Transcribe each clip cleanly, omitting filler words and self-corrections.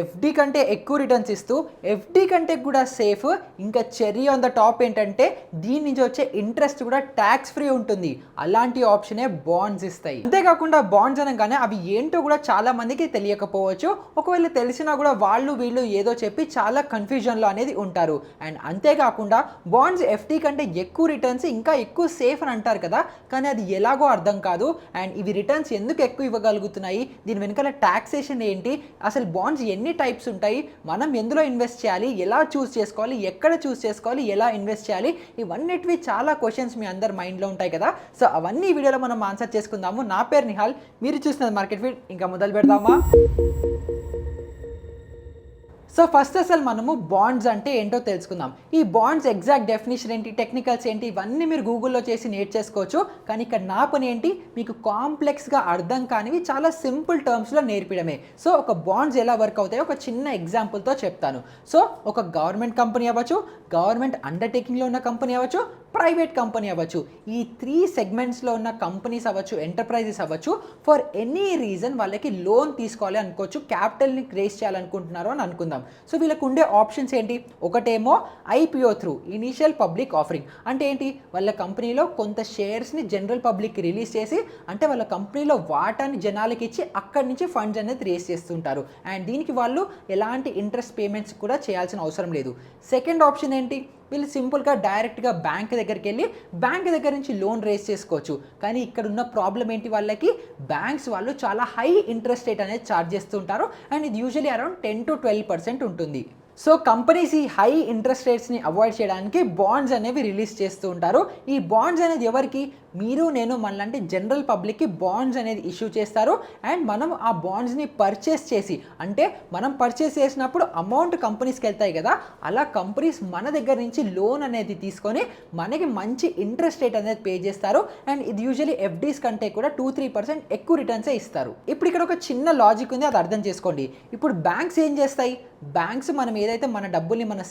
FD కంటే ఎక్కువ returns ఇస్తూ, ఎఫ్‌డి కంటే కూడా సేఫ్. ఇంకా చెర్రీ ఆన్ ద టాప్ ఏంటంటే దీని నుంచి వచ్చే ఇంట్రెస్ట్ కూడా ట్యాక్స్ ఫ్రీ ఉంటుంది. అలాంటి ఆప్షనే బాండ్స్ ఇస్తాయి. అంతేకాకుండా బాండ్స్ అనగానే అవి ఏంటో కూడా చాలా మందికి తెలియకపోవచ్చు. ఒకవేళ తెలిసినా కూడా వాళ్ళు వీళ్ళు ఏదో చెప్పి చాలా కన్‌ఫ్యూజన్‌లో అనేది ఉంటారు. అండ్ అంతేకాకుండా బాండ్స్ ఎఫ్‌డి కంటే ఎక్కువ రిటర్న్స్ ఇంకా ఎక్కువ సేఫ్ అని అంటారు కదా! కానీ అది ఎలాగో అర్థం కాదు. అండ్ ఇవి రిటర్న్స్ ఎందుకు ఎక్కువ ఇవ్వగలుగుతున్నాయి? దీని వెనకాల టాక్సేషన్ ఏంటి? అసలు బాండ్స్ ఎన్ని టైప్స్ ఉంటాయి, మనం ఎందులో ఇన్వెస్ట్ చేయాలి, ఎలా చూస్ చేసుకోవాలి, ఎక్కడ చూస్ చేసుకోవాలి, ఎలా ఇన్వెస్ట్ చేయాలి, ఇవన్నిటివి చాలా క్వశ్చన్స్ మీ అందరి మైండ్లో ఉంటాయి కదా. సో అవన్నీ ఈ వీడియోలో మనం ఆన్సర్ చేసుకుందాము. నా పేరు నిహాల్, మీరు చూస్తున్నది మార్కెట్ ఫీడ్. ఇంకా మొదలు పెడదామా? సో ఫస్ట్ అసలు మనము బాండ్స్ అంటే ఏంటో తెలుసుకుందాం. ఈ బాండ్స్ ఎగ్జాక్ట్ డెఫినిషన్ ఏంటి, టెక్నికల్స్ ఏంటి, ఇవన్నీ మీరు గూగుల్లో చేసి నేర్చేసుకోవచ్చు. కానీ ఇక్కడ నా పని ఏంటి, మీకు కాంప్లెక్స్గా అర్థం కానివి చాలా సింపుల్ టర్మ్స్లో నేర్పించడమే. సో ఒక బాండ్స్ ఎలా వర్క్ అవుతాయో ఒక చిన్న ఎగ్జాంపుల్తో చెప్తాను. సో ఒక గవర్నమెంట్ కంపెనీ అవ్వచ్చు, గవర్నమెంట్ అండర్టేకింగ్లో ఉన్న కంపెనీ అవ్వచ్చు, ప్రైవేట్ కంపెనీ అవ్వచ్చు, ఈ 3 సెగ్మెంట్స్లో ఉన్న కంపెనీస్ అవ్వచ్చు, ఎంటర్ప్రైజెస్ అవ్వచ్చు, ఫర్ ఎనీ రీజన్ వాళ్ళకి లోన్ తీసుకోవాలి అనుకోవచ్చు, క్యాపిటల్ని రేస్ చేయాలనుకుంటున్నారు అని అనుకుందాం. సో వీళ్ళకు ఉండే ఆప్షన్స్ ఏంటి, ఒకటేమో IPO through, initial public offering. అంటే ఏంటి, వాళ్ళ కంపెనీలో కొంత షేర్స్ని జనరల్ పబ్లిక్కి రిలీజ్ చేసి, అంటే వాళ్ళ కంపెనీలో వాటాని జనాలకి ఇచ్చి అక్కడి నుంచి ఫండ్స్ అనేది రేస్ చేస్తుంటారు. అండ్ దీనికి వాళ్ళు ఎలాంటి ఇంట్రెస్ట్ పేమెంట్స్ కూడా చేయాల్సిన అవసరం లేదు. సెకండ్ ఆప్షన్ ఏంటి, వీళ్ళు సింపుల్గా డైరెక్ట్గా బ్యాంక్ దగ్గరికి వెళ్ళి బ్యాంక్ దగ్గర నుంచి లోన్ రేస్ చేసుకోవచ్చు. కానీ ఇక్కడ ఉన్న ప్రాబ్లం ఏంటి, వాళ్ళకి బ్యాంక్స్ వాళ్ళు చాలా హై ఇంట్రెస్ట్ రేట్ అనేది ఛార్జ్ చేస్తుంటారు. అండ్ ఇది యూజువలీ అరౌండ్ 10 to 12% ఉంటుంది. సో కంపెనీస్ ఈ హై ఇంట్రెస్ట్ రేట్స్ని అవాయిడ్ చేయడానికి బాండ్స్ అనేవి రిలీజ్ చేస్తూ ఉంటారు. ఈ బాండ్స్ అనేది ఎవరికి, మీరు నేను మనలాంటి జనరల్ పబ్లిక్కి బాండ్స్ అనేది ఇష్యూ చేస్తారు. అండ్ మనం ఆ బాండ్స్ని పర్చేస్ చేసి, అంటే మనం పర్చేస్ చేసినప్పుడు అమౌంట్ కంపెనీస్కి వెళ్తాయి కదా, అలా కంపెనీస్ మన దగ్గర నుంచి లోన్ అనేది తీసుకొని మనకి మంచి ఇంట్రెస్ట్ రేట్ అనేది పే చేస్తారు. అండ్ ఇది యూజువలీ ఎఫ్డీస్ కంటే కూడా 2-3% ఎక్కువ రిటర్న్సే ఇస్తారు. ఇప్పుడు ఇక్కడ ఒక చిన్న లాజిక్ ఉంది, అది అర్థం చేసుకోండి. ఇప్పుడు బ్యాంక్స్ ఏం చేస్తాయి, బ్యాంక్స్ మనం ఏదైతే మన డబ్బుల్ని, మన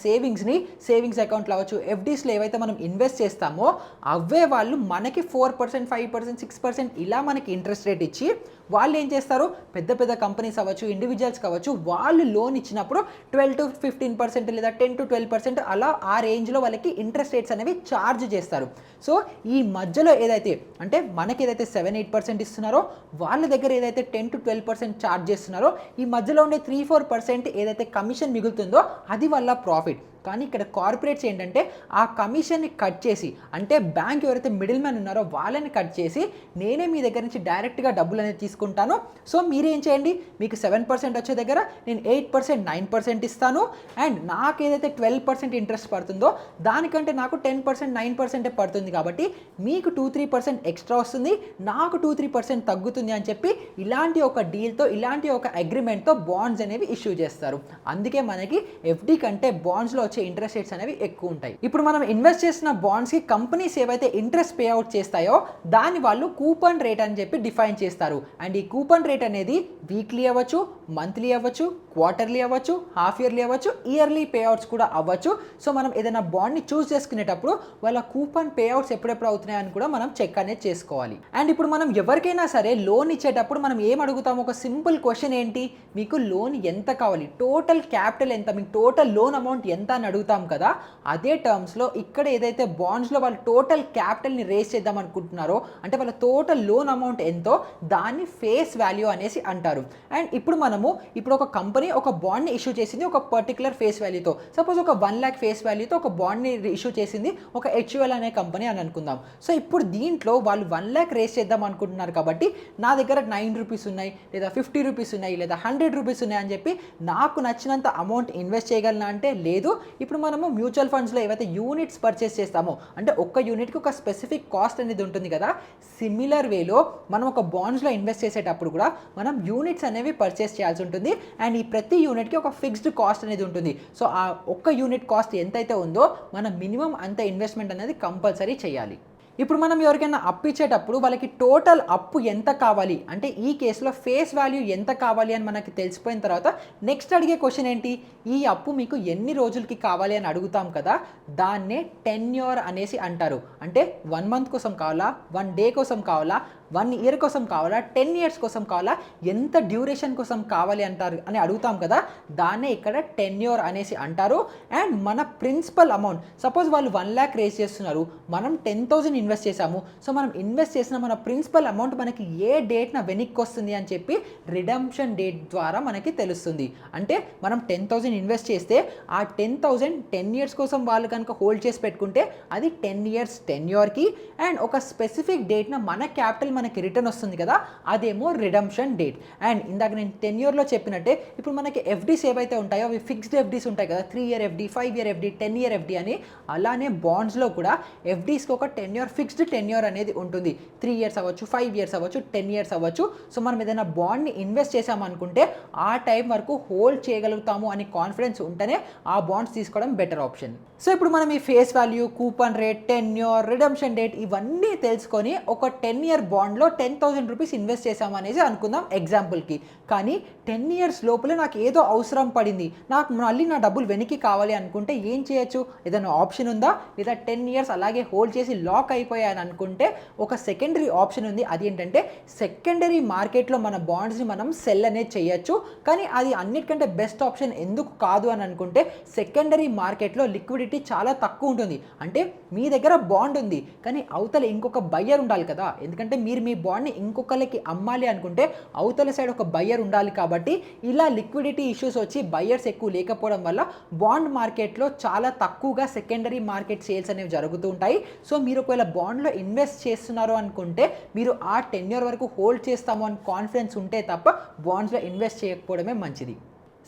సేవింగ్స్ అకౌంట్లో అవ్వచ్చు, ఎఫ్డీస్లో ఏవైతే మనం ఇన్వెస్ట్ చేస్తామో అవే వాళ్ళు మనకి 4%, 5%, 6% ఇలా మనకి ఇంట్రెస్ట్ రేట్ ఇచ్చి, వాళ్ళు ఏం చేస్తారు, పెద్ద పెద్ద కంపెనీస్ అవ్వచ్చు, ఇండివిజువల్స్ కావచ్చు, వాళ్ళు లోన్ ఇచ్చినప్పుడు 12-15% లేదా 10-12% అలా ఆ రేంజ్లో వాళ్ళకి ఇంట్రెస్ట్ రేట్స్ అనేవి ఛార్జ్ చేస్తారు. సో ఈ మధ్యలో ఏదైతే, అంటే మనకి ఏదైతే 7-8% ఇస్తున్నారో, వాళ్ళ దగ్గర ఏదైతే 10-12% ఛార్జ్ చేస్తున్నారో, ఈ మధ్యలో ఉండే 3-4% ఏదైతే కమిషన్ మిగులుతుందో అది వాళ్ళ ప్రాఫిట్. కానీ ఇక్కడ కార్పొరేట్స్ ఏంటంటే ఆ కమిషన్ని కట్ చేసి, అంటే బ్యాంక్ ఎవరైతే మిడిల్ మ్యాన్ ఉన్నారో వాళ్ళని కట్ చేసి, నేనే మీ దగ్గర నుంచి డైరెక్ట్గా డబ్బులు అనేది తీసుకుంటాను. సో మీరేం చేయండి, మీకు 7% వచ్చే దగ్గర నేను 8%, 9% ఇస్తాను. అండ్ నాకు ఏదైతే 12% ఇంట్రెస్ట్ పడుతుందో దానికంటే నాకు 10%, 9% పడుతుంది. కాబట్టి మీకు 2-3% ఎక్స్ట్రా వస్తుంది, నాకు 2-3% తగ్గుతుంది అని చెప్పి ఇలాంటి ఒక డీల్తో, ఇలాంటి ఒక అగ్రిమెంట్తో బాండ్స్ అనేవి ఇష్యూ చేస్తారు. అందుకే మనకి ఎఫ్డి కంటే బాండ్స్లో వచ్చే ఇంట్రెస్ట్ రేట్స్ అనేవి ఎక్కువ ఉంటాయి. ఇప్పుడు మనం ఇన్వెస్ట్ చేసిన బాండ్స్కి కంపెనీస్ ఏవైతే ఇంట్రెస్ట్ పే అవుట్ చేస్తాయో దాని వాళ్ళు కూపన్ రేట్ అని చెప్పి డిఫైన్ చేస్తారు. అండ్ ఈ కూపన్ రేట్ అనేది వీక్లీ అవ్వచ్చు, మంత్లీ అవ్వచ్చు, క్వార్టర్లీ అవ్వచ్చు, హాఫ్ ఇయర్లీ అవ్వచ్చు, ఇయర్లీ పే అవుట్స్ కూడా అవ్వచ్చు. సో మనం ఏదైనా బాండ్ని చూస్ చేసుకునేటప్పుడు వాళ్ళ కూపన్ పే అవుట్స్ ఎప్పుడెప్పుడు అవుతున్నాయని కూడా మనం చెక్ అనేది చేసుకోవాలి. అండ్ ఇప్పుడు మనం ఎవరికైనా సరే లోన్ ఇచ్చేటప్పుడు మనం ఏం అడుగుతాము, ఒక సింపుల్ క్వశ్చన్ ఏంటి, మీకు లోన్ ఎంత కావాలి, టోటల్ క్యాపిటల్ ఎంత, మీకు టోటల్ లోన్ అమౌంట్ ఎంత అని అడుగుతాం కదా. అదే టర్మ్స్లో ఇక్కడ ఏదైతే బాండ్స్లో వాళ్ళు టోటల్ క్యాపిటల్ని రేస్ చేద్దాం అనుకుంటున్నారో, అంటే వాళ్ళ టోటల్ లోన్ అమౌంట్ ఎంతో దాన్ని ఫేస్ వాల్యూ అనేసి అంటారు. అండ్ ఇప్పుడు ఒక కంపెనీ ఒక బాండ్ని ఇష్యూ చేసింది ఒక పర్టికులర్ ఫేస్ వాల్యూతో. సపోజ్ ఒక 1 lakh ఫేస్ వాల్యూతో ఒక బాండ్ని ఇష్యూ చేసింది ఒక హెచ్యుఎల్ అనే కంపెనీ అని అనుకుందాం. సో ఇప్పుడు దీంట్లో వాళ్ళు 1 lakh రేస్ చేద్దాం అనుకుంటున్నారు కాబట్టి నా దగ్గర 9 రూపీస్ ఉన్నాయి, లేదా 50 రూపీస్ ఉన్నాయి, లేదా 100 రూపీస్ ఉన్నాయి అని చెప్పి నాకు నచ్చినంత అమౌంట్ ఇన్వెస్ట్ చేయగలనా అంటే లేదు. ఇప్పుడు మనము మ్యూచువల్ ఫండ్స్లో ఏవైతే యూనిట్స్ పర్చేస్ చేస్తామో, అంటే ఒక్క యూనిట్కి ఒక స్పెసిఫిక్ కాస్ట్ అనేది ఉంటుంది కదా, సిమిలర్ వేలో మనం ఒక బాండ్స్లో ఇన్వెస్ట్ చేసేటప్పుడు కూడా మనం యూనిట్స్ అనేవి పర్చేస్ చేయాల్సి ఉంటుంది. అండ్ ఈ ప్రతి యూనిట్కి ఒక ఫిక్స్డ్ కాస్ట్ అనేది ఉంటుంది. సో ఆ ఒక్క యూనిట్ కాస్ట్ ఎంతైతే ఉందో మనం మినిమం అంత ఇన్వెస్ట్మెంట్ అనేది కంపల్సరీ చేయాలి. ఇప్పుడు మనం ఎవరికైనా అప్పు ఇచ్చేటప్పుడు వాళ్ళకి టోటల్ అప్పు ఎంత కావాలి, అంటే ఈ కేసులో ఫేస్ వాల్యూ ఎంత కావాలి అని మనకి తెలిసిపోయిన తర్వాత నెక్స్ట్ అడిగే క్వశ్చన్ ఏంటి, ఈ అప్పు మీకు ఎన్ని రోజులకి కావాలి అని అడుగుతాం కదా, దాన్నే టెన్యూర్ అనేసి అంటారు. అంటే 1 month కోసం కావాలా, 1 day కోసం కావాలా, 1 ఇయర్ కోసం కావాలా, 10 ఇయర్స్ కోసం కావాలా, ఎంత డ్యూరేషన్ కోసం కావాలి అంటారు అని అడుగుతాం కదా, దాన్నే ఇక్కడ టెన్యూర్ అనేసి అంటారు. అండ్ మన ప్రిన్సిపల్ అమౌంట్, సపోజ్ వాళ్ళు 1 lakh రేస్ చేస్తున్నారు, మనం 10,000 ఇన్వెస్ట్ చేసాము. సో మనం ఇన్వెస్ట్ చేసిన మన ప్రిన్సిపల్ అమౌంట్ మనకి ఏ డేట్న వెనక్కి వస్తుంది అని చెప్పి రిడమ్షన్ డేట్ ద్వారా మనకి తెలుస్తుంది. అంటే మనం 10,000 ఇన్వెస్ట్ చేస్తే ఆ 10,000 10 ఇయర్స్ కోసం వాళ్ళు కనుక హోల్డ్ చేసి పెట్టుకుంటే అది 10 ఇయర్స్ టెన్యూర్కి, అండ్ ఒక స్పెసిఫిక్ డేట్న మన క్యాపిటల్ మనకి రిటర్న్ వస్తుంది కదా, అదేమో రిడమ్షన్ డేట్. అండ్ ఇందాక నేను టెన్యూర్లో చెప్పినట్టే ఇప్పుడు మనకి ఎఫ్డీస్ ఏవైతే ఉంటాయో అవి ఫిక్స్డ్ ఎఫ్డీస్ ఉంటాయి కదా, 3 year FD, 5 year FD, 10 year FD అని. అలానే బాండ్స్లో కూడా ఎఫ్డీస్కి ఒక టెన్యూర్, ఫిక్స్డ్ టెన్యూర్ అనేది ఉంటుంది. 3 years అవ్వచ్చు, 5 years అవ్వచ్చు, 10 years అవ్వచ్చు. సో మనం ఏదైనా బాండ్ని ఇన్వెస్ట్ చేసామనుకుంటే ఆ టైం వరకు హోల్డ్ చేయగలుగుతాము అని కాన్ఫిడెన్స్ ఉంటేనే ఆ బాండ్స్ తీసుకోవడం బెటర్ ఆప్షన్. సో ఇప్పుడు మనం ఈ face value, coupon rate, tenure, redemption date ఇవన్నీ తెలుసుకొని ఒక 10 year బాండ్లో 10,000 రూపీస్ ఇన్వెస్ట్ చేసాము అనేసి అనుకుందాం ఎగ్జాంపుల్కి. కానీ 10 years లోపలే నాకు ఏదో అవసరం పడింది, నాకు మళ్ళీ నా డబ్బులు వెనక్కి కావాలి అనుకుంటే ఏం చేయొచ్చు? ఏదైనా ఆప్షన్ ఉందా? లేదా 10 years అలాగే హోల్డ్ చేసి లాక్ అయిపోయాను అనుకుంటే ఒక సెకండరీ ఆప్షన్ ఉంది. అది ఏంటంటే సెకండరీ మార్కెట్లో మన బాండ్స్ని మనం సెల్ అనేది చేయొచ్చు. కానీ అది అన్నిటికంటే బెస్ట్ ఆప్షన్ ఎందుకు కాదు అని అనుకుంటే సెకండరీ మార్కెట్లో లిక్విడిటీ చాలా తక్కువ ఉంటుంది. అంటే మీ దగ్గర బాండ్ ఉంది కానీ అవతల ఇంకొక బయ్యర్ ఉండాలి కదా, ఎందుకంటే మీరు మీ బాండ్ని ఇంకొకరికి అమ్మాలి అనుకుంటే అవతల సైడ్ ఒక బయ్యర్ ఉండాలి. కాబట్టి ఇలా లిక్విడిటీ ఇష్యూస్ వచ్చి బయ్యర్స్ ఎక్కువ లేకపోవడం వల్ల బాండ్ మార్కెట్లో చాలా తక్కువగా సెకండరీ మార్కెట్ సేల్స్ అనేవి జరుగుతూ ఉంటాయి. సో మీరు ఒకవేళ బాండ్లో ఇన్వెస్ట్ చేస్తున్నారు అనుకుంటే మీరు ఆ 10 year వరకు హోల్డ్ చేస్తాము అని కాన్ఫిడెన్స్ ఉంటే తప్ప బాండ్స్లో ఇన్వెస్ట్ చేయకపోవడమే మంచిది.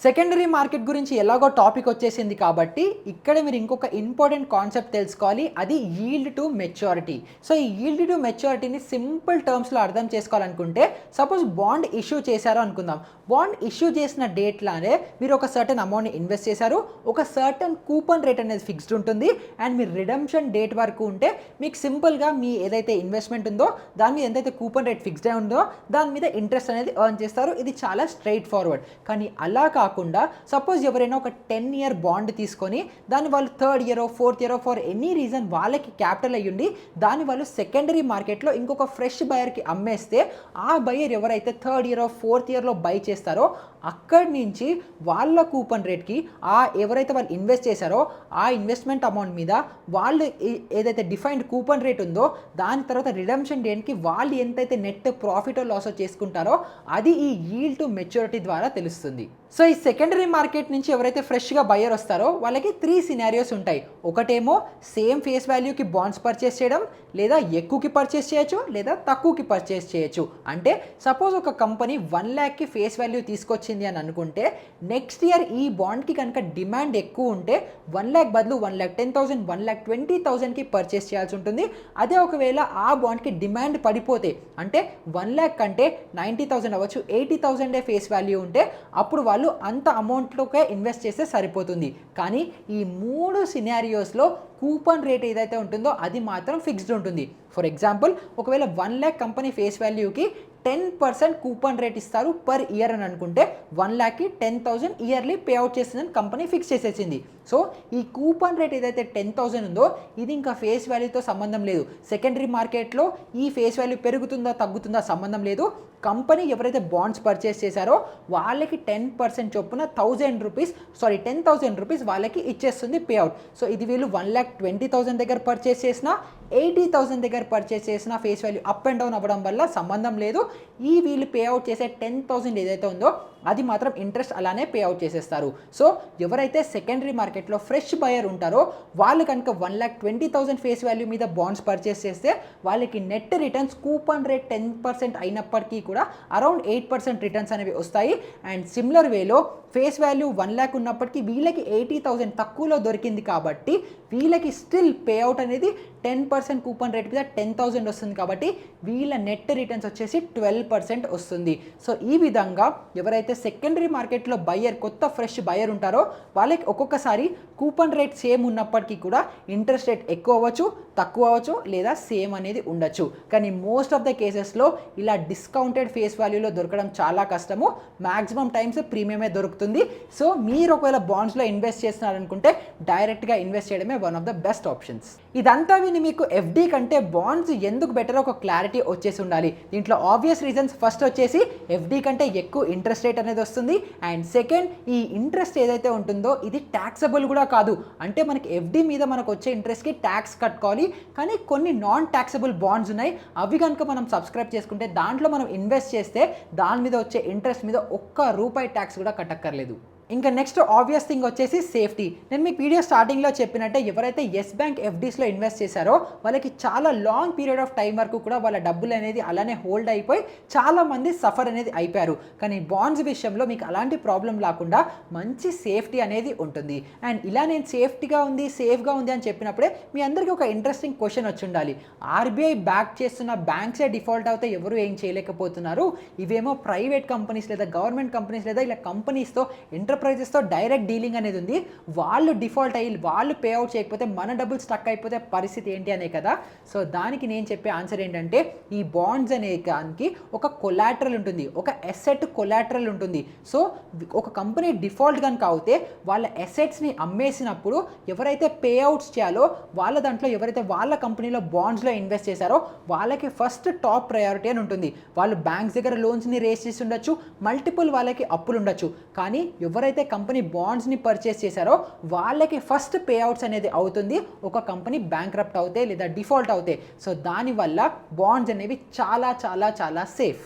సెకండరీ మార్కెట్ గురించి ఎలాగో టాపిక్ వచ్చేసింది కాబట్టి ఇక్కడ మీరు ఇంకొక ఇంపార్టెంట్ కాన్సెప్ట్ తెలుసుకోవాలి, అది ఈల్డ్ టు మెచ్యూరిటీ. సో ఈ ఈల్డ్ టు మెచ్యూరిటీని సింపుల్ టర్మ్స్లో అర్థం చేసుకోవాలనుకుంటే సపోజ్ బాండ్ ఇష్యూ చేశారు అనుకుందాం. బాండ్ ఇష్యూ చేసిన డేట్లానే మీరు ఒక సర్టన్ అమౌంట్ని ఇన్వెస్ట్ చేశారు, ఒక సర్టన్ కూపన్ రేట్ అనేది ఫిక్స్డ్ ఉంటుంది. అండ్ మీరు రిడమ్షన్ డేట్ వరకు ఉంటే మీకు సింపుల్గా మీ ఏదైతే ఇన్వెస్ట్మెంట్ ఉందో దాని మీద ఎంతైతే కూపన్ రేట్ ఫిక్స్డ్ అయి ఉందో దాని మీద ఇంట్రెస్ట్ అనేది ఎర్న్ చేస్తారు. ఇది చాలా స్ట్రైట్ ఫార్వర్డ్. కానీ అలా కాకుండా సపోజ్ ఎవరైనా ఒక 10 year బాండ్ తీసుకొని దాన్ని వాళ్ళు 3rd year, 4th year for any reason వాళ్ళకి క్యాపిటల్ అయ్యుండి దాన్ని వాళ్ళు సెకండరీ మార్కెట్లో ఇంకొక ఫ్రెష్ బయర్కి అమ్మేస్తే ఆ బయర్ ఎవరైతే 3rd year, 4th yearలో బై చేస్తారో అక్కడి నుంచి వాళ్ళ కూపన్ రేట్కి ఎవరైతే వాళ్ళు ఇన్వెస్ట్ చేశారో ఆ ఇన్వెస్ట్మెంట్ అమౌంట్ మీద వాళ్ళు ఏదైతే డిఫైన్డ్ కూపన్ రేట్ ఉందో దాని తర్వాత రిడమ్షన్ డేట్కి వాళ్ళు ఎంతైతే నెట్ ప్రాఫిట్ లాస్ చేసుకుంటారో అది ఈ ఈల్డ్ టు మెచ్యూరిటీ ద్వారా తెలుస్తుంది. సో ఈ సెకండరీ మార్కెట్ నుంచి ఎవరైతే ఫ్రెష్గా బయర్ వస్తారో వాళ్ళకి 3 scenarios ఉంటాయి. ఒకటేమో సేమ్ ఫేస్ వాల్యూకి బాండ్స్ పర్చేస్ చేయడం, లేదా ఎక్కువకి పర్చేస్ చేయొచ్చు, లేదా తక్కువకి పర్చేస్ చేయొచ్చు. అంటే సపోజ్ ఒక కంపెనీ 1 lakhకి ఫేస్ వాల్యూ తీసుకొచ్చింది అని అనుకుంటే నెక్స్ట్ ఇయర్ ఈ బాండ్కి కనుక డిమాండ్ ఎక్కువ ఉంటే 1 lakh బదులు 1,10,000, 1,20,000కి పర్చేస్ చేయాల్సి ఉంటుంది. అదే ఒకవేళ ఆ బాండ్కి డిమాండ్ పడిపోతే అంటే 1 lakh కంటే 90,000 అవ్వచ్చు, 80,000 ఫేస్ వాల్యూ ఉంటే అప్పుడు వాళ్ళు అంత అమౌంట్లోకే ఇన్వెస్ట్ చేస్తే సరిపోతుంది. కానీ ఈ 3 సినారియోస్లో కూపన్ రేట్ ఏదైతే ఉంటుందో అది మాత్రం ఫిక్స్డ్ ఉంటుంది. ఫర్ ఎగ్జాంపుల్ ఒకవేళ 1 lakh కంపెనీ ఫేస్ వాల్యూకి 10% కూపన్ రేట్ ఇస్తారు పర్ ఇయర్ అని అనుకుంటే 1 lakhకి 10,000 ఇయర్లీ పే అవుట్ చేస్తుందని కంపెనీ ఫిక్స్ చేసేసింది. సో ఈ కూపన్ రేట్ ఏదైతే 10,000 ఉందో ఇది ఇంకా ఫేస్ వాల్యూతో సంబంధం లేదు. సెకండరీ మార్కెట్లో ఈ ఫేస్ వాల్యూ పెరుగుతుందా తగ్గుతుందా సంబంధం లేదు. కంపెనీ ఎవరైతే బాండ్స్ పర్చేస్ చేశారో వాళ్ళకి 10% చొప్పున 10,000 రూపీస్ వాళ్ళకి ఇచ్చేస్తుంది పే అవుట్. సో ఇది వీళ్ళు 1,20,000 దగ్గర పర్చేస్ చేసినా 80,000 దగ్గర పర్చేస్ చేసిన face value up and down అవ్వడం వల్ల సంబంధం లేదు. ఈ వీళ్ళు పే అవుట్ చేసే 10,000 ఏదైతే ఉందో అది మాత్రం ఇంట్రెస్ట్ అలానే పే అవుట్ చేసేస్తారు. సో ఎవరైతే సెకండరీ మార్కెట్లో ఫ్రెష్ బయర్ ఉంటారో వాళ్ళు కనుక 1,20,000 ఫేస్ వాల్యూ మీద బాండ్స్ పర్చేస్ చేస్తే వాళ్ళకి నెట్ రిటర్న్స్ కూపన్ రేట్ 10% అయినప్పటికీ కూడా అరౌండ్ 8% రిటర్న్స్ అనేవి వస్తాయి. అండ్ సిమిలర్ వేలో ఫేస్ వాల్యూ 1 lakh ఉన్నప్పటికీ వీళ్ళకి 80,000 తక్కువలో దొరికింది కాబట్టి వీళ్ళకి స్టిల్ పే అవుట్ అనేది 10% కూపన్ రేట్ మీద 10,000 వస్తుంది కాబట్టి వీళ్ళ నెట్ రిటర్న్స్ వచ్చేసి 12% వస్తుంది. సో ఈ విధంగా ఎవరైతే సెకండరీ మార్కెట్లో బయ్యర్ కొత్త ఫ్రెష్ బయ్యర్ ఉంటారో వాళ్ళకి ఒక్కొక్కసారి కూపన్ రేట్ సేమ్ ఉన్నప్పటికీ కూడా ఇంట్రెస్ట్ రేట్ ఎక్కువ అవ్వచ్చు, తక్కువ అవ్వచ్చు, లేదా సేమ్ అనేది ఉండొచ్చు. కానీ మోస్ట్ ఆఫ్ ద కేసెస్లో ఇలా డిస్కౌంటెడ్ ఫేస్ వాల్యూలో దొరకడం చాలా కష్టము. మ్యాక్సిమం టైమ్స్ ప్రీమియమే దొరుకుతుంది. సో మీరు ఒకవేళ బాండ్స్లో ఇన్వెస్ట్ చేస్తున్నారనుకుంటే డైరెక్ట్గా ఇన్వెస్ట్ చేయడమే one of the best options. ఇదంతా విని మీకు మీకు ఎఫ్డి కంటే బాండ్స్ ఎందుకు బెటర్ ఒక క్లారిటీ వచ్చేసి ఉండాలి. దీంట్లో ఆబ్వియస్ రీజన్స్ ఫస్ట్ వచ్చేసి ఎఫ్డి కంటే ఎక్కువ ఇంట్రెస్ట్ రేట్ అనేది వస్తుంది. అండ్ సెకండ్, ఈ ఇంట్రెస్ట్ ఏదైతే ఉంటుందో ఇది ట్యాక్సబుల్ కూడా కాదు. అంటే మనకి ఎఫ్డి మీద మనకు వచ్చే ఇంట్రెస్ట్కి ట్యాక్స్ కట్టుకోవాలి. కానీ కొన్ని నాన్ ట్యాక్సబుల్ బాండ్స్ ఉన్నాయి, అవి కనుక మనం సబ్స్క్రైబ్ చేసుకుంటే దాంట్లో మనం ఇన్వెస్ట్ చేస్తే దాని మీద వచ్చే ఇంట్రెస్ట్ మీద ఒక్క రూపాయి ట్యాక్స్ కూడా కట్టక్కర్లేదు. ఇంకా నెక్స్ట్ ఆబ్వియస్ థింగ్ వచ్చేసి సేఫ్టీ. నేను మీకు వీడియో స్టార్టింగ్లో చెప్పినట్టే ఎవరైతే ఎస్ బ్యాంక్ ఎఫ్డీస్లో ఇన్వెస్ట్ చేశారో వాళ్ళకి చాలా లాంగ్ పీరియడ్ ఆఫ్ టైం వరకు కూడా వాళ్ళ డబ్బులు అనేది అలానే హోల్డ్ అయిపోయి చాలామంది సఫర్ అనేది అయిపోయారు. కానీ బాండ్స్ విషయంలో మీకు అలాంటి ప్రాబ్లం లేకుండా మంచి సేఫ్టీ అనేది ఉంటుంది. అండ్ ఇలా నేను సేఫ్గా ఉంది అని చెప్పినప్పుడే మీ అందరికీ ఒక ఇంట్రెస్టింగ్ క్వశ్చన్ వచ్చి ఉండాలి. ఆర్బీఐ బ్యాక్ చేస్తున్న బ్యాంక్సే డిఫాల్ట్ అవుతే ఎవరు ఏం చేయలేకపోతున్నారు, ఇవేమో ప్రైవేట్ కంపెనీస్ లేదా గవర్నమెంట్ కంపెనీస్ లేదా ఇలా కంపెనీస్తో ఎంటర్ప్రైజెస్తో డైరెక్ట్ డీలింగ్ అనేది ఉంది. వాళ్ళు డిఫాల్ట్ అయ్యి వాళ్ళు పే అవుట్ చేయకపోతే మన డబ్బులు స్టక్ అయిపోతే పరిస్థితి ఏంటి అనే కదా. సో దానికి నేను చెప్పే ఆన్సర్ ఏంటంటే ఈ బాండ్స్ అనే దానికి ఒక కొలాటరల్ ఉంటుంది, ఒక ఎసెట్ కొలాటరల్ ఉంటుంది. సో ఒక కంపెనీ డిఫాల్ట్ కనుక అవుతే వాళ్ళ ఎసెట్స్ని అమ్మేసినప్పుడు ఎవరైతే పే అవుట్స్ చేయాలో వాళ్ళ దాంట్లో ఎవరైతే వాళ్ళ కంపెనీలో బాండ్స్లో ఇన్వెస్ట్ చేశారో వాళ్ళకి ఫస్ట్ టాప్ ప్రయారిటీ అని ఉంటుంది. వాళ్ళు బ్యాంక్స్ దగ్గర లోన్స్ని రేస్ చేసి ఉండొచ్చు, మల్టిపుల్ వాళ్ళకి అప్పులు ఉండొచ్చు. కానీ ఎవరైతే కంపెనీ బాండ్స్ని పర్చేస్ చేశారో వాళ్ళకి ఫస్ట్ పే అవుట్స్ అనేది అవుతుంది ఒక కంపెనీ బ్యాంక్రప్ట్ అవుతే లేదా డిఫాల్ట్ అవుతే. సో దానివల్ల బాండ్స్ అనేవి చాలా చాలా చాలా సేఫ్.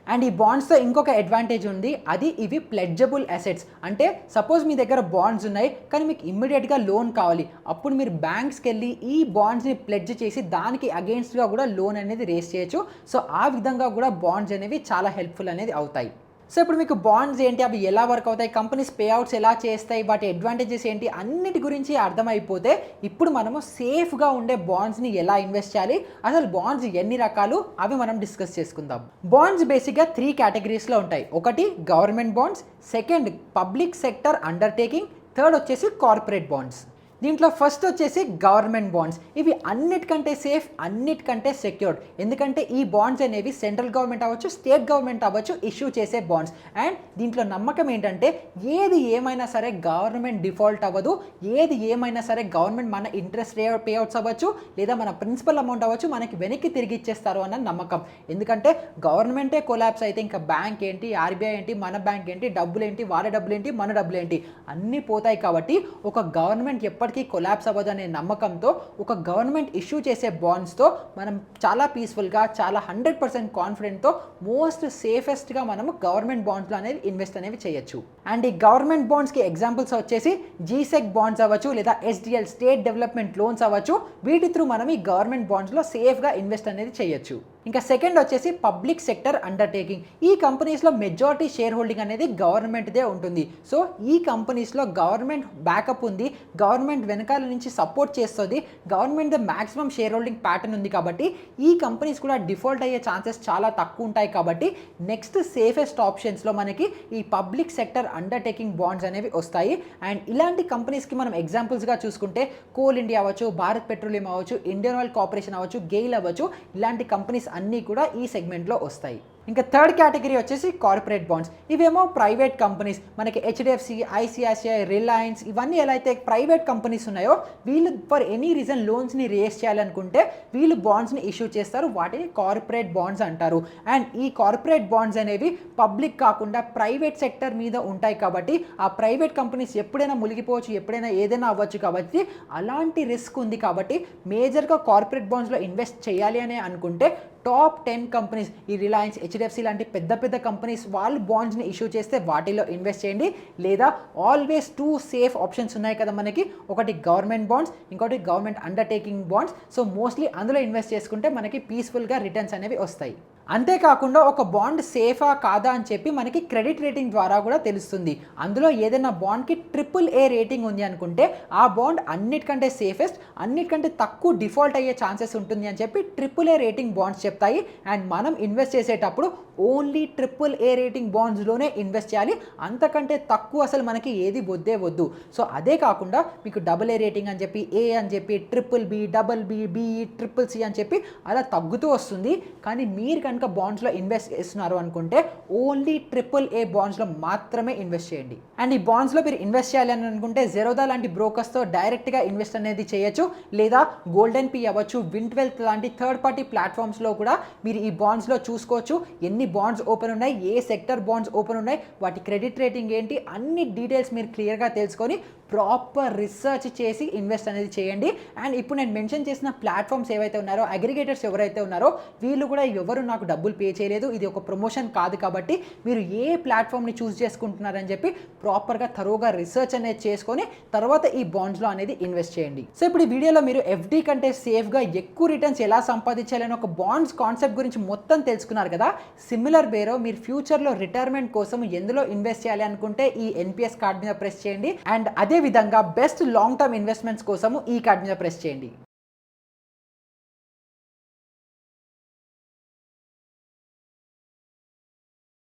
అండ్ ఈ బాండ్స్తో ఇంకొక అడ్వాంటేజ్ ఉంది, అది ఇవి ప్లెడ్జబుల్ అసెట్స్. అంటే సపోజ్ మీ దగ్గర బాండ్స్ ఉన్నాయి కానీ మీకు ఇమ్మీడియట్గా లోన్ కావాలి, అప్పుడు మీరు బ్యాంక్స్కి వెళ్ళి ఈ బాండ్స్ని ప్లెడ్జ్ చేసి దానికి అగెయిన్స్ట్గా కూడా లోన్ అనేది రేస్ చేయొచ్చు. సో ఆ విధంగా కూడా బాండ్స్ అనేవి చాలా హెల్ప్ఫుల్ అనేది అవుతాయి. సో ఇప్పుడు మీకు బాండ్స్ ఏంటి, అవి ఎలా వర్క్ అవుతాయి, కంపెనీస్ పే అవుట్స్ ఎలా చేస్తాయి, వాటి అడ్వాంటేజెస్ ఏంటి అన్నిటి గురించి అర్థమైపోతే ఇప్పుడు మనము సేఫ్గా ఉండే బాండ్స్ని ఎలా ఇన్వెస్ట్ చేయాలి, అసలు బాండ్స్ ఎన్ని రకాలు అవి మనం డిస్కస్ చేసుకుందాం. బాండ్స్ బేసిక్గా 3 కేటగిరీస్లో ఉంటాయి. ఒకటి government bonds, second public sector undertaking, third వచ్చేసి కార్పొరేట్ బాండ్స్. దీంట్లో ఫస్ట్ వచ్చేసి గవర్నమెంట్ బాండ్స్. ఇవి అన్నిటికంటే సేఫ్, అన్నిటికంటే సెక్యూర్డ్. ఎందుకంటే ఈ బాండ్స్ అనేవి సెంట్రల్ గవర్నమెంట్ అవ్వచ్చు, స్టేట్ గవర్నమెంట్ అవ్వచ్చు ఇష్యూ చేసే బాండ్స్. అండ్ దీంట్లో నమ్మకం ఏంటంటే ఏది ఏమైనా సరే గవర్నమెంట్ డిఫాల్ట్ అవ్వదు, ఏది ఏమైనా సరే గవర్నమెంట్ మన ఇంట్రెస్ట్ పే అవుట్స్ అవ్వచ్చు లేదా మన ప్రిన్సిపల్ అమౌంట్ అవ్వచ్చు మనకి వెనక్కి తిరిగి ఇచ్చేస్తారు అన్న నమ్మకం. ఎందుకంటే గవర్నమెంటే కొలాప్స్ అయితే ఇంకా బ్యాంక్ ఏంటి, ఆర్బీఐ ఏంటి, మన బ్యాంక్ ఏంటి, డబ్బులు ఏంటి, వాళ్ళ డబ్బులు ఏంటి, మన డబ్బులు ఏంటి అన్నీ పోతాయి. కాబట్టి ఒక గవర్నమెంట్ ఎప్పటికీ కొలాప్స్ అవ్వదు అనే నమ్మకంతో ఒక గవర్నమెంట్ ఇష్యూ చేసే బాండ్స్తో మనం చాలా పీస్ఫుల్గా, చాలా 100% కాన్ఫిడెంట్తో మోస్ట్ సేఫెస్ట్గా మనము గవర్నమెంట్ బాండ్స్లో అనేది ఇన్వెస్ట్ అనేవి చేయొచ్చు. అండ్ ఈ గవర్నమెంట్ బాండ్స్కి ఎగ్జాంపుల్స్ వచ్చేసి జీసెక్ బాండ్స్ అవ్వచ్చు లేదా ఎస్డిఎల్ స్టేట్ డెవలప్మెంట్ లోన్స్ అవ్వచ్చు. వీటి త్రూ మనం ఈ గవర్నమెంట్ బాండ్స్లో సేఫ్గా ఇన్వెస్ట్ అనేది చేయొచ్చు. ఇంకా సెకండ్ వచ్చేసి పబ్లిక్ సెక్టర్ అండర్టేకింగ్. ఈ కంపెనీస్లో మెజారిటీ షేర్ హోల్డింగ్ అనేది గవర్నమెంట్దే ఉంటుంది. సో ఈ కంపెనీస్లో గవర్నమెంట్ బ్యాకప్ ఉంది, గవర్నమెంట్ వెనకాల నుంచి సపోర్ట్ చేస్తుంది, government the maximum share holding pattern ఉంది. కాబట్టి ఈ కంపెనీస్ కూడా డిఫాల్ట్ అయ్యే ఛాన్సెస్ చాలా తక్కువ ఉంటాయి. కాబట్టి నెక్స్ట్ సేఫెస్ట్ ఆప్షన్స్లో మనకి ఈ పబ్లిక్ సెక్టర్ అండర్టేకింగ్ బాండ్స్ అనేవి వస్తాయి. అండ్ ఇలాంటి కంపెనీస్కి మనం ఎగ్జాంపుల్స్గా చూసుకుంటే కోల్ ఇండియా అవ్వచ్చు, భారత్ పెట్రోలియం అవ్వచ్చు, ఇండియన్ ఆయిల్ కార్పొరేషన్ అవ్వచ్చు, గెయిల్ అవ్వచ్చు, ఇలాంటి కంపెనీస్ అన్నీ కూడా ఈ సెగ్మెంట్లో వస్తాయి. ఇంకా థర్డ్ కేటగిరీ వచ్చేసి కార్పొరేట్ బాండ్స్. ఇవేమో ప్రైవేట్ కంపెనీస్, మనకి హెచ్డిఎఫ్సి, ఐసిఐసిఐ, రిలయన్స్ ఇవన్నీ ఎలా అయితే ప్రైవేట్ కంపెనీస్ ఉన్నాయో వీళ్ళు ఫర్ ఎనీ రీజన్ లోన్స్ని రేస్ చేయాలనుకుంటే వీళ్ళు బాండ్స్ని ఇష్యూ చేస్తారు, వాటిని కార్పొరేట్ బాండ్స్ అంటారు. అండ్ ఈ కార్పొరేట్ బాండ్స్ అనేవి పబ్లిక్ కాకుండా ప్రైవేట్ సెక్టర్ మీద ఉంటాయి. కాబట్టి ఆ ప్రైవేట్ కంపెనీస్ ఎప్పుడైనా మునిగిపోవచ్చు, ఎప్పుడైనా ఏదైనా అవ్వచ్చు. కాబట్టి అలాంటి రిస్క్ ఉంది. కాబట్టి మేజర్గా కార్పొరేట్ బాండ్స్లో ఇన్వెస్ట్ చేయాలి అని అనుకుంటే టాప్ 10 కంపెనీస్, ఈ రిలయన్స్, హెచ్డిఎఫ్సి లాంటి పెద్ద పెద్ద కంపెనీస్ వాళ్ళు బాండ్స్ని ఇష్యూ చేస్తే వాటిలో ఇన్వెస్ట్ చేయండి. లేదా ఆల్వేస్ 2 సేఫ్ ఆప్షన్స్ ఉన్నాయి కదా మనకి, ఒకటి గవర్నమెంట్ బాండ్స్, ఇంకోటి government undertaking bonds. So mostly అందులో ఇన్వెస్ట్ చేసుకుంటే మనకి పీస్ఫుల్గా రిటర్న్స్ అనేవి వస్తాయి. అంతేకాకుండా ఒక బాండ్ సేఫా కాదా అని చెప్పి మనకి క్రెడిట్ రేటింగ్ ద్వారా కూడా తెలుస్తుంది. అందులో ఏదైనా బాండ్కి AAA రేటింగ్ ఉంది అనుకుంటే ఆ బాండ్ అన్నిటికంటే సేఫెస్ట్, అన్నిటికంటే తక్కువ డిఫాల్ట్ అయ్యే ఛాన్సెస్ ఉంటుంది అని చెప్పి AAA రేటింగ్ బాండ్స్ చెప్తాయి. అండ్ మనం ఇన్వెస్ట్ చేసేటప్పుడు ఓన్లీ AAA రేటింగ్ బాండ్స్లోనే ఇన్వెస్ట్ చేయాలి, అంతకంటే తక్కువ అసలు మనకి ఏది వద్దు. సో అదే కాకుండా మీకు AA రేటింగ్ అని చెప్పి, A అని చెప్పి, BBB, BB, BE, CCC అని చెప్పి అలా తగ్గుతూ వస్తుంది. కానీ మీరు కనుక బాండ్స్లో ఇన్వెస్ట్ చేస్తున్నారు అనుకుంటే ఓన్లీ AAA బాండ్స్లో మాత్రమే ఇన్వెస్ట్ చేయండి. అండ్ ఈ బాండ్స్లో మీరు ఇన్వెస్ట్ చేయాలి అని అనుకుంటే జెరోదా లాంటి బ్రోకర్స్తో డైరెక్ట్గా ఇన్వెస్ట్ అనేది చేయొచ్చు, లేదా గోల్డెన్ పీ అవ్వచ్చు, వింట్వెల్త్ లాంటి థర్డ్ పార్టీ ప్లాట్ఫామ్స్లో కూడా మీరు ఈ బాండ్స్లో చూసుకోవచ్చు ఎన్ని బాండ్స్ ఓపెన్ ఉన్నాయి, ఏ సెక్టర్ బాండ్స్ ఓపెన్ ఉన్నాయి, వాటి క్రెడిట్ రేటింగ్ ఏంటి, అన్ని డీటెయిల్స్ మీరు క్లియర్గా తెలుసుకొని ప్రాపర్ రీసెర్చ్ చేసి ఇన్వెస్ట్ అనేది చేయండి. అండ్ ఇప్పుడు నేను మెన్షన్ చేసిన ప్లాట్ఫామ్స్ ఏవైతే ఉన్నారో, అగ్రిగేటర్స్ ఎవరైతే ఉన్నారో వీళ్ళు కూడా ఎవరు నాకు డబ్బులు పే చేయలేదు, ఇది ఒక ప్రమోషన్ కాదు, కాబట్టి మీరు ఏ ప్లాట్ఫామ్ని చూస్ చేసుకుంటున్నారని చెప్పి ప్రాపర్గా థరోగా రీసెర్చ్ అనేది చేసుకొని తర్వాత ఈ బాండ్స్లో అనేది ఇన్వెస్ట్ చేయండి. సో ఇప్పుడు ఈ వీడియోలో మీరు ఎఫ్డి కంటే సేఫ్గా ఎక్కువ రిటర్న్స్ ఎలా సంపాదించాలని ఒక బాండ్స్ కాన్సెప్ట్ గురించి మొత్తం తెలుసుకున్నారు కదా. సిమిలర్ వేలో మీరు ఫ్యూచర్లో రిటైర్మెంట్ కోసం ఎందులో ఇన్వెస్ట్ చేయాలి అనుకుంటే ఈ ఎన్పిఎస్ కార్డ్ మీద ప్రెస్ చేయండి. అండ్ అదే విధంగా బెస్ట్ లాంగ్ టర్మ్ ఇన్వెస్ట్మెంట్స్ కోసము ఈ కార్డ్ మీద ప్రెస్ చేయండి.